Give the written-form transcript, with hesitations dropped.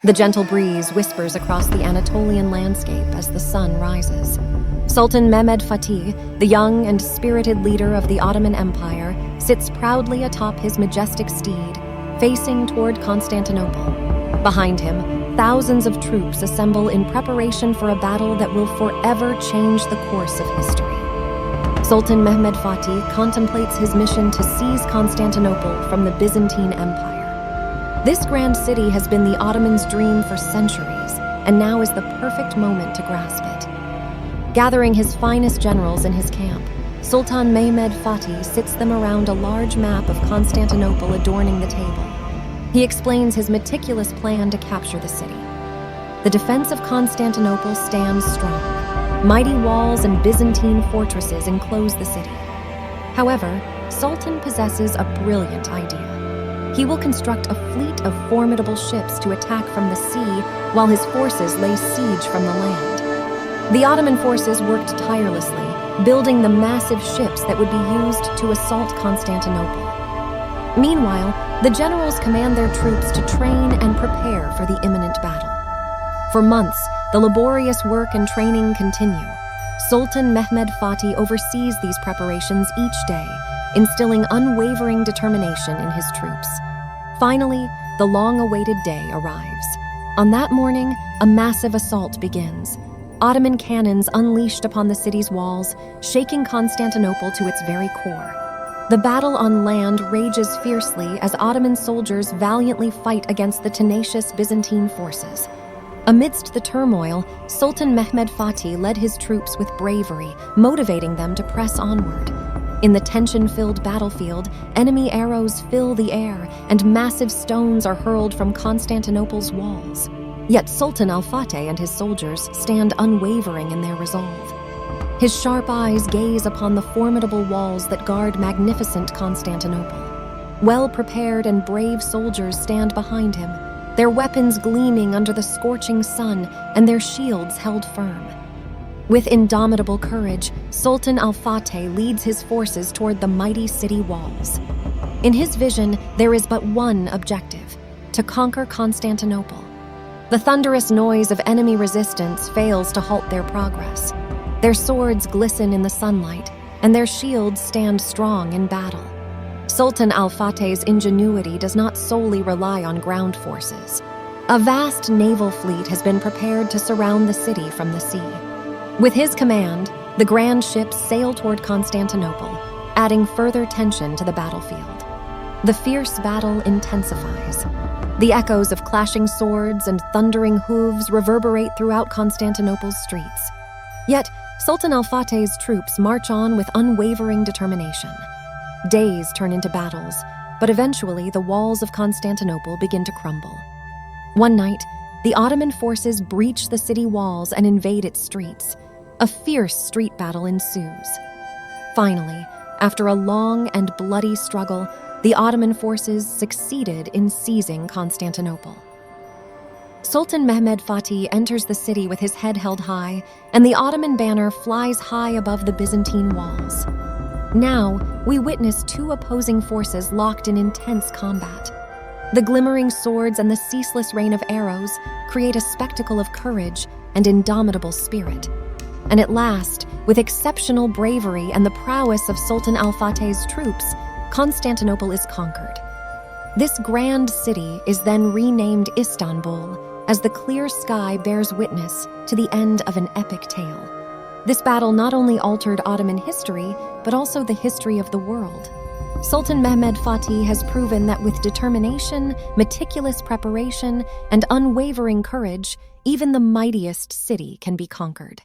The gentle breeze whispers across the Anatolian landscape as the sun rises. Sultan Mehmed Fatih, the young and spirited leader of the Ottoman Empire, sits proudly atop his majestic steed, facing toward Constantinople. Behind him, thousands of troops assemble in preparation for a battle that will forever change the course of history. Sultan Mehmed Fatih contemplates his mission to seize Constantinople from the Byzantine Empire. This grand city has been the Ottomans' dream for centuries, and now is the perfect moment to grasp it. Gathering his finest generals in his camp, Sultan Mehmed Fatih sits them around a large map of Constantinople adorning the table. He explains his meticulous plan to capture the city. The defense of Constantinople stands strong. Mighty walls and Byzantine fortresses enclose the city. However, Sultan possesses a brilliant idea. He will construct a fleet of formidable ships to attack from the sea while his forces lay siege from the land. The Ottoman forces worked tirelessly, building the massive ships that would be used to assault Constantinople. Meanwhile, the generals command their troops to train and prepare for the imminent battle. For months, the laborious work and training continue. Sultan Mehmed Fatih oversees these preparations each day, instilling unwavering determination in his troops. Finally, the long-awaited day arrives. On that morning, a massive assault begins. Ottoman cannons unleashed upon the city's walls, shaking Constantinople to its very core. The battle on land rages fiercely as Ottoman soldiers valiantly fight against the tenacious Byzantine forces. Amidst the turmoil, Sultan Mehmed Fatih led his troops with bravery, motivating them to press onward. In the tension-filled battlefield, enemy arrows fill the air, and massive stones are hurled from Constantinople's walls. Yet Sultan al-Fateh and his soldiers stand unwavering in their resolve. His sharp eyes gaze upon the formidable walls that guard magnificent Constantinople. Well-prepared and brave soldiers stand behind him, their weapons gleaming under the scorching sun and their shields held firm. With indomitable courage, Sultan al-Fateh leads his forces toward the mighty city walls. In his vision, there is but one objective: to conquer Constantinople. The thunderous noise of enemy resistance fails to halt their progress. Their swords glisten in the sunlight, and their shields stand strong in battle. Sultan al-Fateh's ingenuity does not solely rely on ground forces. A vast naval fleet has been prepared to surround the city from the sea. With his command, the grand ships sail toward Constantinople, adding further tension to the battlefield. The fierce battle intensifies. The echoes of clashing swords and thundering hooves reverberate throughout Constantinople's streets. Yet, Sultan al-Fateh's troops march on with unwavering determination. Days turn into battles, but eventually the walls of Constantinople begin to crumble. One night, the Ottoman forces breach the city walls and invade its streets. A fierce street battle ensues. Finally, after a long and bloody struggle, the Ottoman forces succeeded in seizing Constantinople. Sultan Mehmed Fatih enters the city with his head held high, and the Ottoman banner flies high above the Byzantine walls. Now, we witness two opposing forces locked in intense combat. The glimmering swords and the ceaseless rain of arrows create a spectacle of courage and indomitable spirit. And at last, with exceptional bravery and the prowess of Sultan al-Fateh's troops, Constantinople is conquered. This grand city is then renamed Istanbul, as the clear sky bears witness to the end of an epic tale. This battle not only altered Ottoman history, but also the history of the world. Sultan Mehmed Fatih has proven that with determination, meticulous preparation, and unwavering courage, even the mightiest city can be conquered.